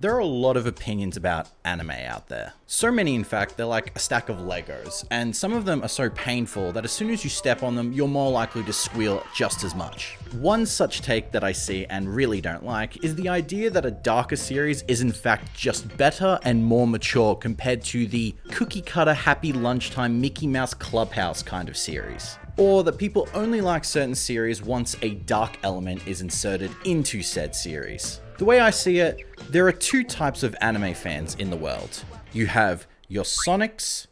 There are a lot of opinions about anime out there. So many, in fact, they're like a stack of Legos, and some of them are so painful that as soon as you step on them, you're more likely to squeal just as much. One such take that I see and really don't like is the idea that a darker series is in fact just better and more mature compared to the cookie cutter happy lunchtime Mickey Mouse Clubhouse kind of series. Or that people only like certain series once a dark element is inserted into said series. The way I see it, there are two types of anime fans in the world. You have your Sonics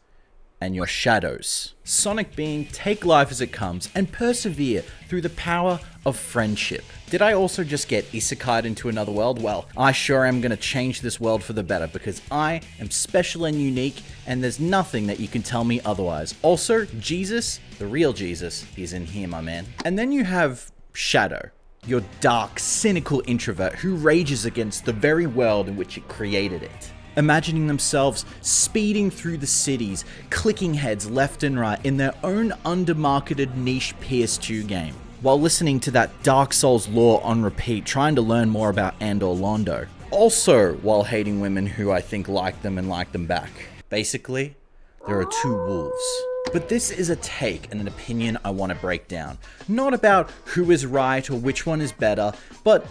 and your Shadows. Sonic being take life as it comes and persevere through the power of friendship. Did I also just get isekai'd into another world? Well, I sure am gonna change this world for the better because I am special and unique and there's nothing that you can tell me otherwise. Also, Jesus, the real Jesus, is in here, my man. And then you have Shadow, your dark, cynical introvert who rages against the very world in which it created it. Imagining themselves speeding through the cities, clicking heads left and right in their own undermarketed niche PS2 game, while listening to that Dark Souls lore on repeat, trying to learn more about Andor Londo. Also, while hating women who I think like them and like them back. Basically, there are two wolves. But this is a take and an opinion I want to break down. Not about who is right or which one is better, but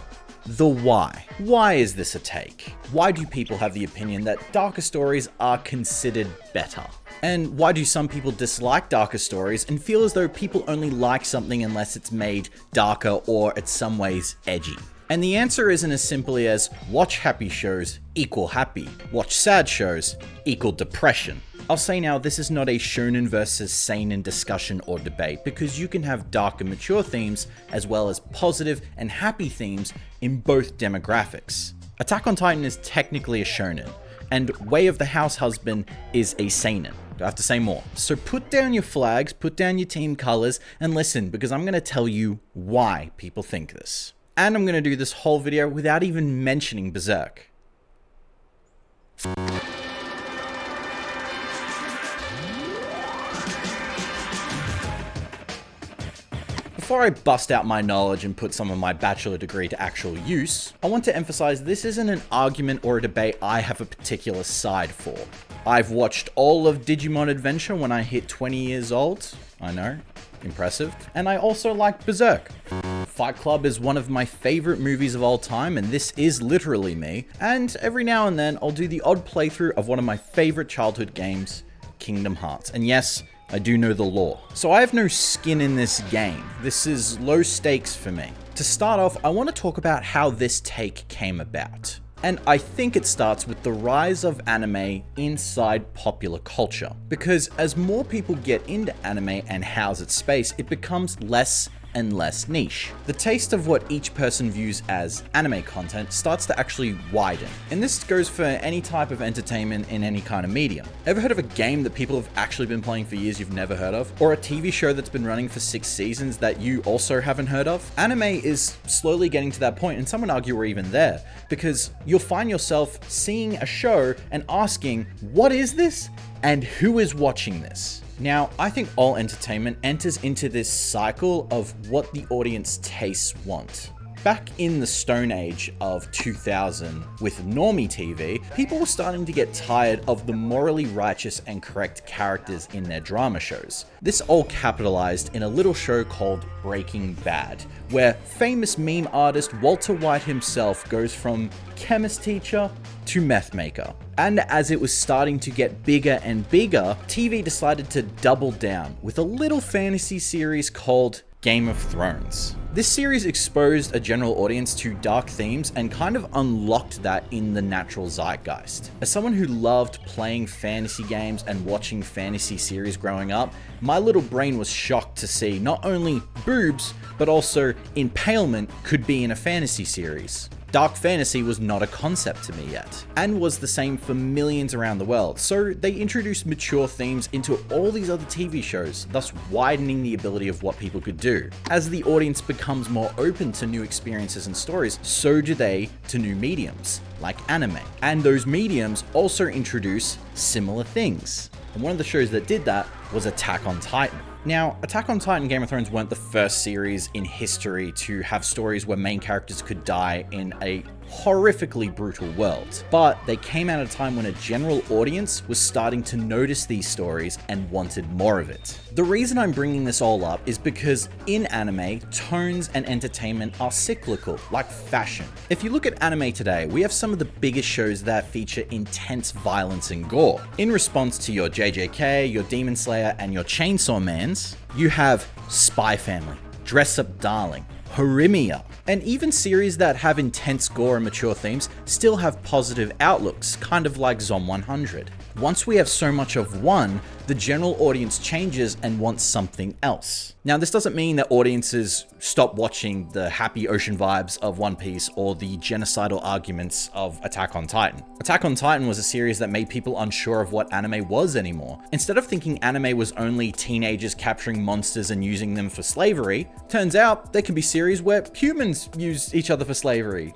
the why. Why is this a take? Why do people have the opinion that darker stories are considered better? And why do some people dislike darker stories and feel as though people only like something unless it's made darker or in some ways edgy? And the answer isn't as simply as watch happy shows equal happy, watch sad shows equal depression. I'll say now, this is not a shonen versus seinen discussion or debate, because you can have dark and mature themes as well as positive and happy themes in both demographics. Attack on Titan is technically a shonen, and Way of the House Husband is a seinen. Do I have to say more? So put down your flags, put down your team colors, and listen, because I'm going to tell you why people think this. And I'm going to do this whole video without even mentioning Berserk. Before I bust out my knowledge and put some of my bachelor degree to actual use, I want to emphasize this isn't an argument or a debate I have a particular side for. I've watched all of Digimon Adventure when I hit 20 years old. I know, impressive. And I also like Berserk. Fight Club is one of my favorite movies of all time, and this is literally me. And every now and then I'll do the odd playthrough of one of my favorite childhood games, Kingdom Hearts. And yes, I do know the lore. So I have no skin in this game. This is low stakes for me. To start off, I want to talk about how this take came about. And I think it starts with the rise of anime inside popular culture. Because as more people get into anime and house its space, it becomes less and less niche. The taste of what each person views as anime content starts to actually widen. And this goes for any type of entertainment in any kind of medium. Ever heard of a game that people have actually been playing for years you've never heard of? Or a TV show that's been running for 6 seasons that you also haven't heard of? Anime is slowly getting to that point, and some would argue we're even there, because you'll find yourself seeing a show and asking, what is this? And who is watching this? Now, I think all entertainment enters into this cycle of what the audience tastes want. Back in the Stone Age of 2000 with normie TV, people were starting to get tired of the morally righteous and correct characters in their drama shows. This all capitalized in a little show called Breaking Bad, where famous meme artist Walter White himself goes from chemist teacher to meth maker. And as it was starting to get bigger and bigger, TV decided to double down with a little fantasy series called Game of Thrones. This series exposed a general audience to dark themes and kind of unlocked that in the natural zeitgeist. As someone who loved playing fantasy games and watching fantasy series growing up, my little brain was shocked to see not only boobs, but also impalement could be in a fantasy series. Dark fantasy was not a concept to me yet, and was the same for millions around the world, so they introduced mature themes into all these other TV shows, thus widening the ability of what people could do. As the audience becomes more open to new experiences and stories, so do they to new mediums, like anime. And those mediums also introduce similar things. And one of the shows that did that was Attack on Titan. Now, Attack on Titan and Game of Thrones weren't the first series in history to have stories where main characters could die in a horrifically brutal world, but they came at a time when a general audience was starting to notice these stories and wanted more of it. The reason I'm bringing this all up is because in anime, tones and entertainment are cyclical, like fashion. If you look at anime today, we have some of the biggest shows that feature intense violence and gore. In response to your JJK, your Demon Slayer, and your Chainsaw Mans, you have Spy Family, Dress Up Darling, Horimiya, and even series that have intense gore and mature themes still have positive outlooks, kind of like Zom 100. Once we have so much of one, the general audience changes and wants something else. Now, this doesn't mean that audiences stop watching the happy ocean vibes of One Piece or the genocidal arguments of Attack on Titan. Attack on Titan was a series that made people unsure of what anime was anymore. Instead of thinking anime was only teenagers capturing monsters and using them for slavery, turns out there can be series where humans use each other for slavery.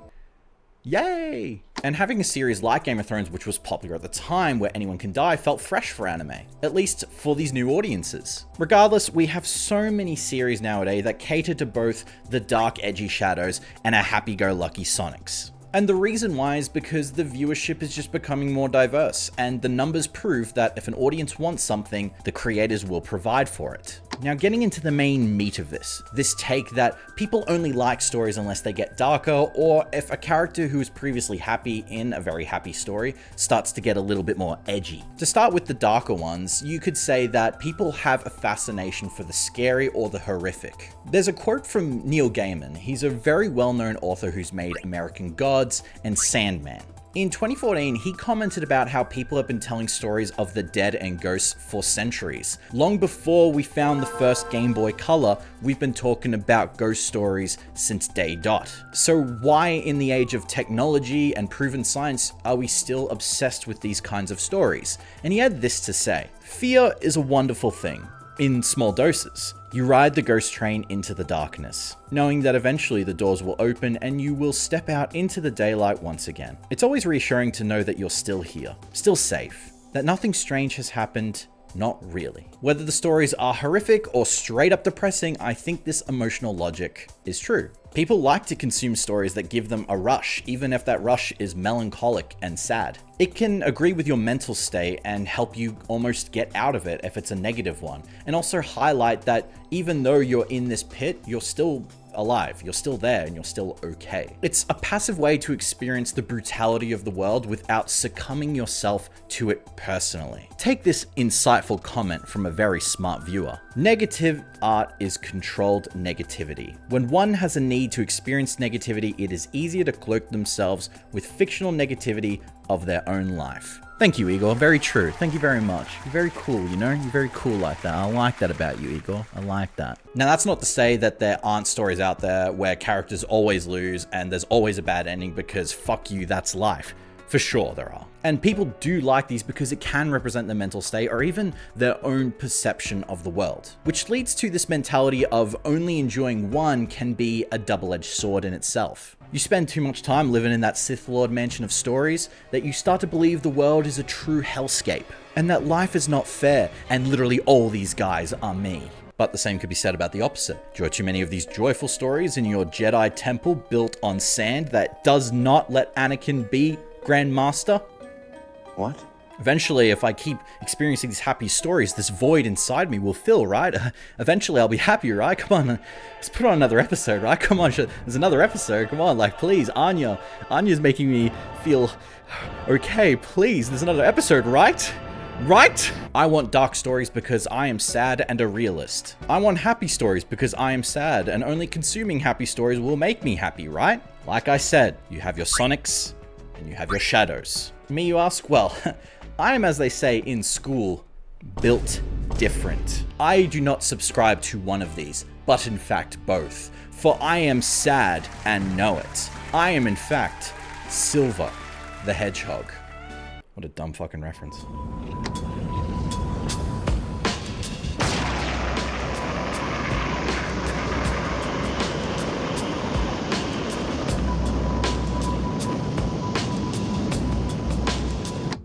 Yay! And having a series like Game of Thrones, which was popular at the time, where anyone can die, felt fresh for anime, at least for these new audiences. Regardless, we have so many series nowadays that cater to both the dark, edgy Shadows and our happy-go-lucky Sonics. And the reason why is because the viewership is just becoming more diverse, and the numbers prove that if an audience wants something, the creators will provide for it. Now, getting into the main meat of this take that people only like stories unless they get darker, or if a character who was previously happy in a very happy story starts to get a little bit more edgy. To start with the darker ones, you could say that people have a fascination for the scary or the horrific. There's a quote from Neil Gaiman. He's a very well-known author who's made American Gods and Sandman. In 2014, he commented about how people have been telling stories of the dead and ghosts for centuries. Long before we found the first Game Boy Color, we've been talking about ghost stories since day dot. So why in the age of technology and proven science are we still obsessed with these kinds of stories? And he had this to say: fear is a wonderful thing, in small doses. You ride the ghost train into the darkness, knowing that eventually the doors will open and you will step out into the daylight once again. It's always reassuring to know that you're still here, still safe, that nothing strange has happened. Not really. Whether the stories are horrific or straight up depressing, I think this emotional logic is true. People like to consume stories that give them a rush, even if that rush is melancholic and sad. It can agree with your mental state and help you almost get out of it if it's a negative one, and also highlight that even though you're in this pit, you're still alive, you're still there, and you're still okay. It's a passive way to experience the brutality of the world without succumbing yourself to it personally. Take this insightful comment from a very smart viewer. Negative art is controlled negativity. When one has a need to experience negativity, it is easier to cloak themselves with fictional negativity of their own life. Thank you, Igor. Very true. Thank you very much. You're very cool, you know? You're very cool like that. I like that about you, Igor. I like that. Now, that's not to say that there aren't stories out there where characters always lose and there's always a bad ending, because fuck you, that's life. For sure there are. And people do like these because it can represent their mental state or even their own perception of the world. Which leads to this mentality of only enjoying one can be a double-edged sword in itself. You spend too much time living in that Sith Lord mansion of stories that you start to believe the world is a true hellscape, and that life is not fair, and literally all these guys are me. But the same could be said about the opposite. Enjoy too many of these joyful stories in your Jedi temple built on sand that does not let Anakin be Grand Master? What? Eventually, if I keep experiencing these happy stories, this void inside me will fill, right? Eventually, I'll be happy, right? Come on, let's put on another episode, right? Come on, there's another episode. Come on, like, please, Anya. Anya's making me feel okay. Please, there's another episode, right? Right? I want dark stories because I am sad and a realist. I want happy stories because I am sad, and only consuming happy stories will make me happy, right? Like I said, you have your Sonics and you have your Shadows. Me, you ask? Well, I am, as they say in school, built different. I do not subscribe to one of these, but in fact both. For I am sad and know it. I am in fact Silver the Hedgehog. What a dumb fucking reference.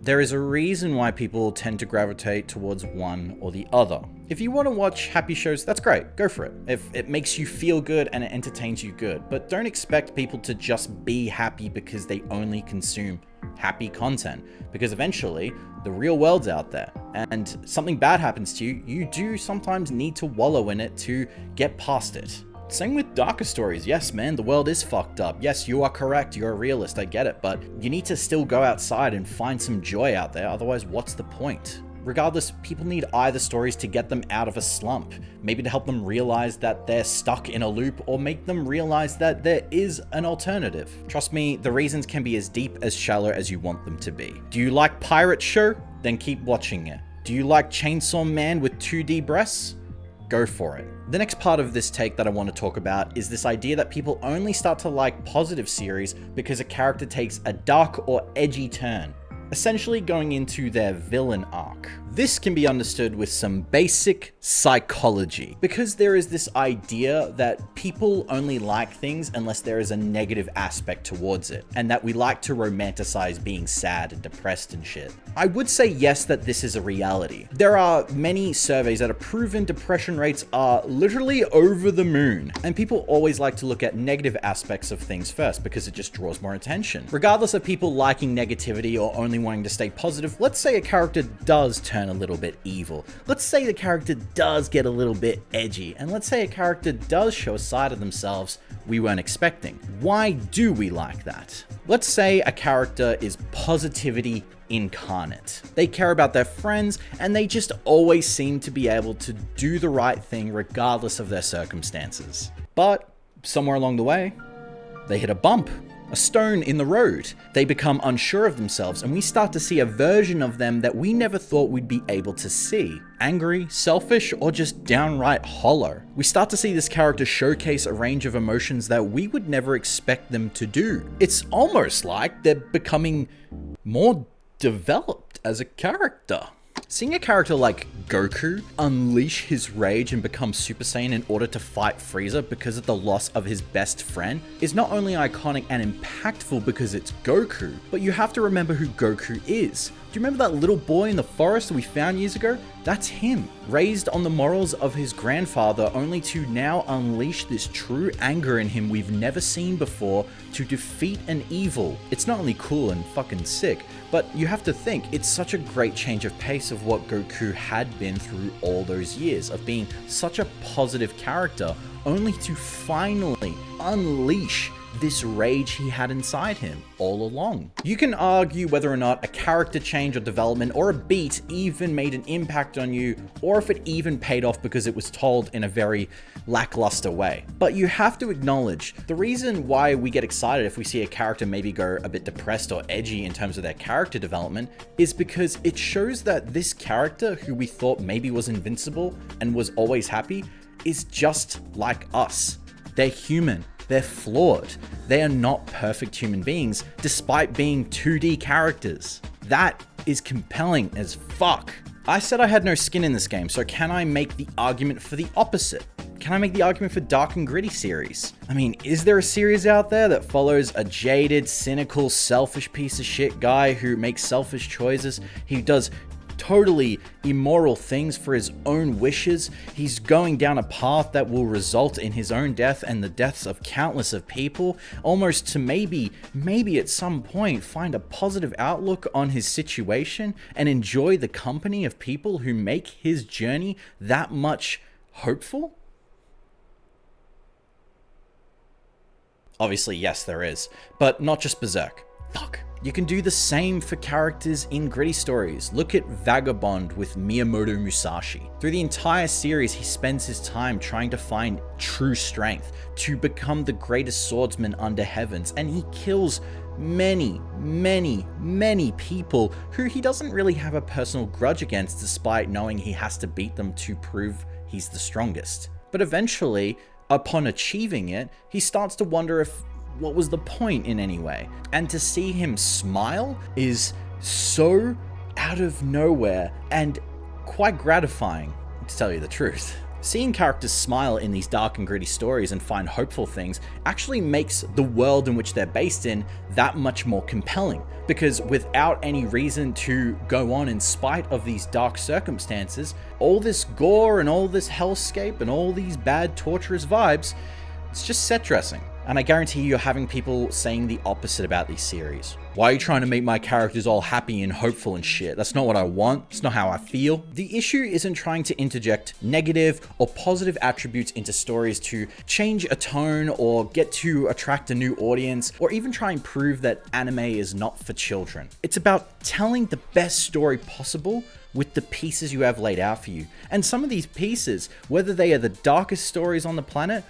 There is a reason why people tend to gravitate towards one or the other. If you want to watch happy shows, that's great, go for it. If it makes you feel good and it entertains you, good. But don't expect people to just be happy because they only consume happy content, because eventually the real world's out there and something bad happens to you, you do sometimes need to wallow in it to get past it. Same with darker stories. Yes, man, the world is fucked up. Yes, you are correct. You're a realist. I get it. But you need to still go outside and find some joy out there. Otherwise, what's the point? Regardless, people need either stories to get them out of a slump, maybe to help them realize that they're stuck in a loop, or make them realize that there is an alternative. Trust me, the reasons can be as deep as shallow as you want them to be. Do you like Pirate Show? Then keep watching it. Do you like Chainsaw Man with 2D breasts? Go for it. The next part of this take that I want to talk about is this idea that people only start to like positive series because a character takes a dark or edgy turn, essentially going into their villain arc. This can be understood with some basic psychology, because there is this idea that people only like things unless there is a negative aspect towards it, and that we like to romanticize being sad and depressed and shit. I would say yes, that this is a reality. There are many surveys that have proven depression rates are literally over the moon, and people always like to look at negative aspects of things first because it just draws more attention. Regardless of people liking negativity or only wanting to stay positive, let's say a character does turn a little bit evil. Let's say the character does get a little bit edgy, and let's say a character does show a side of themselves we weren't expecting. Why do we like that? Let's say a character is positivity incarnate. They care about their friends, and they just always seem to be able to do the right thing regardless of their circumstances. But somewhere along the way, they hit a bump, a stone in the road. They become unsure of themselves, and we start to see a version of them that we never thought we'd be able to see. Angry, selfish, or just downright hollow. We start to see this character showcase a range of emotions that we would never expect them to do. It's almost like they're becoming more developed as a character. Seeing a character like Goku unleash his rage and become Super Saiyan in order to fight Frieza because of the loss of his best friend is not only iconic and impactful because it's Goku, but you have to remember who Goku is. Do you remember that little boy in the forest that we found years ago? That's him, raised on the morals of his grandfather, only to now unleash this true anger in him we've never seen before to defeat an evil. It's not only cool and fucking sick, but you have to think, it's such a great change of pace of what Goku had been through all those years of being such a positive character, only to finally unleash this rage he had inside him all along. You can argue whether or not a character change or development or a beat even made an impact on you, or if it even paid off because it was told in a very lackluster way. But you have to acknowledge the reason why we get excited if we see a character maybe go a bit depressed or edgy in terms of their character development is because it shows that this character, who we thought maybe was invincible and was always happy, is just like us. They're human. They're flawed. They are not perfect human beings, despite being 2D characters. That is compelling as fuck. I said I had no skin in this game, so can I make the argument for the opposite? Can I make the argument for Dark and Gritty series? I mean, is there a series out there that follows a jaded, cynical, selfish piece of shit guy who makes selfish choices? He does totally immoral things for his own wishes. He's going down a path that will result in his own death and the deaths of countless of people, almost to maybe at some point find a positive outlook on his situation and enjoy the company of people who make his journey that much hopeful? Obviously, yes, there is, but not just Berserk. Fuck. You can do the same for characters in Gritty stories. Look at Vagabond with Miyamoto Musashi. Through the entire series, he spends his time trying to find true strength, to become the greatest swordsman under heavens, and he kills many people who he doesn't really have a personal grudge against, despite knowing he has to beat them to prove he's the strongest. But eventually, upon achieving it, he starts to wonder if what was the point in any way? And to see him smile is so out of nowhere and quite gratifying, to tell you the truth. Seeing characters smile in these dark and gritty stories and find hopeful things actually makes the world in which they're based in that much more compelling, because without any reason to go on in spite of these dark circumstances, all this gore and all this hellscape and all these bad torturous vibes, it's just set dressing. And I guarantee you're having people saying the opposite about these series. Why are you trying to make my characters all happy and hopeful and shit? That's not what I want. It's not how I feel. The issue isn't trying to interject negative or positive attributes into stories to change a tone or get to attract a new audience or even try and prove that anime is not for children. It's about telling the best story possible with the pieces you have laid out for you. And some of these pieces, whether they are the darkest stories on the planet,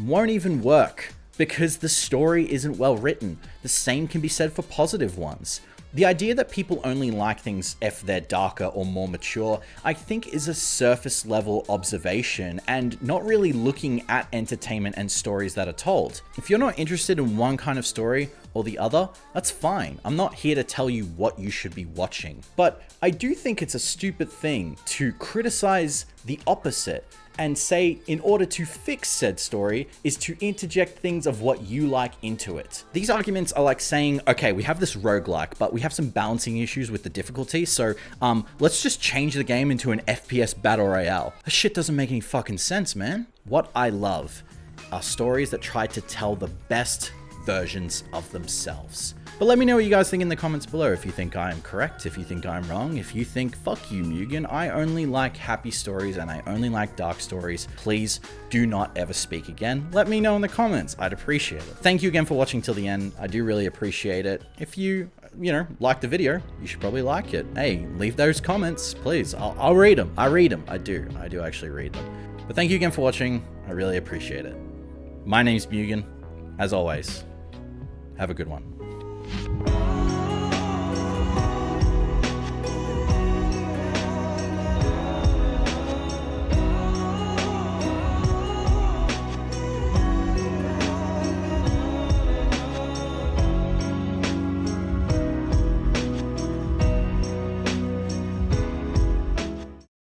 won't even work, because the story isn't well written. The same can be said for positive ones. The idea that people only like things if they're darker or more mature, I think is a surface level observation and not really looking at entertainment and stories that are told. If you're not interested in one kind of story or the other, that's fine. I'm not here to tell you what you should be watching. But I do think it's a stupid thing to criticize the opposite and say in order to fix said story is to interject things of what you like into it. These arguments are like saying, okay, we have this roguelike, but we have some balancing issues with the difficulty, so let's just change the game into an FPS battle royale. That shit doesn't make any fucking sense, man. What I love are stories that try to tell the best versions of themselves. But let me know what you guys think in the comments below. If you think I am correct, if you think I'm wrong, if you think, fuck you, Mugen, I only like happy stories and I only like dark stories, please do not ever speak again. Let me know in the comments. I'd appreciate it. Thank you again for watching till the end. I do really appreciate it. If you like the video, you should probably like it. Hey, leave those comments, please. I'll read them. I read them. I do actually read them. But thank you again for watching. I really appreciate it. My name's Mugen. As always, have a good one.